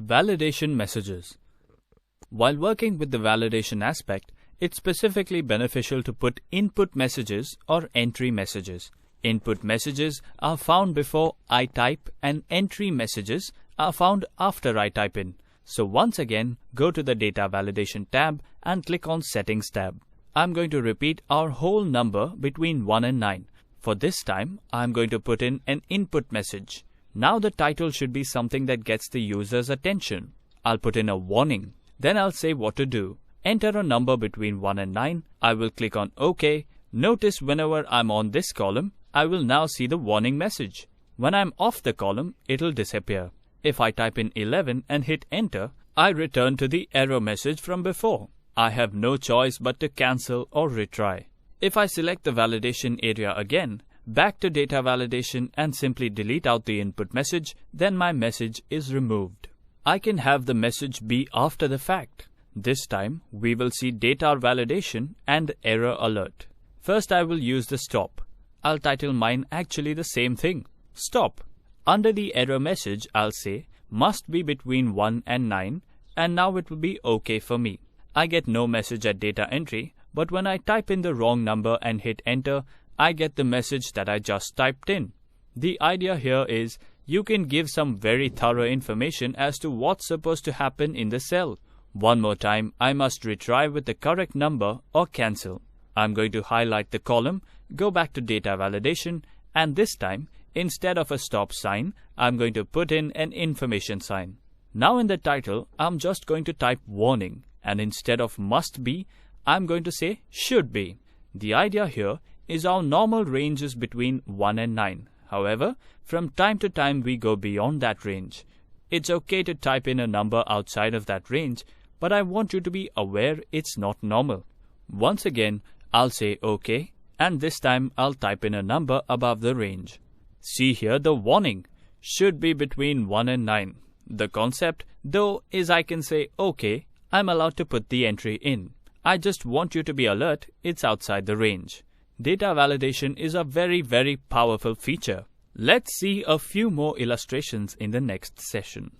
Validation messages. While working with the validation aspect, it's specifically beneficial to put input messages or entry messages. Input messages are found before I type and entry messages are found after I type in. So once again, go to the Data Validation tab and click on Settings tab. I'm going to repeat our whole number between 1 and 9. For this time, I'm going to put in an input message. Now the title should be something that gets the user's attention. I'll put in a warning. Then I'll say what to do. Enter a number between 1 and 9. I will click on OK. Notice whenever I'm on this column, I will now see the warning message. When I'm off the column, it'll disappear. If I type in 11 and hit enter, I return to the error message from before. I have no choice but to cancel or retry. If I select the validation area again, back to data validation and simply delete out the input message, then my message is removed. I can have the message be after the fact. This time, we will see data validation and error alert. First, I will use the stop. I'll title mine actually the same thing, stop. Under the error message, I'll say must be between 1 and 9, and now it will be OK for me. I get no message at data entry, but when I type in the wrong number and hit enter, I get the message that I just typed in. The idea here is you can give some very thorough information as to what's supposed to happen in the cell. One more time, I must retry with the correct number or cancel. I'm going to highlight the column, go back to data validation, and this time, instead of a stop sign, I'm going to put in an information sign. Now in the title, I'm just going to type warning, and instead of must be, I'm going to say should be. The idea here is our normal range is between 1 and 9. However, from time to time we go beyond that range. It's okay to type in a number outside of that range, but I want you to be aware it's not normal. Once again, I'll say OK, and this time I'll type in a number above the range. See here the warning, should be between 1 and 9. The concept, though, is I can say OK, I'm allowed to put the entry in. I just want you to be alert, it's outside the range. Data validation is a very powerful feature. Let's see a few more illustrations in the next session.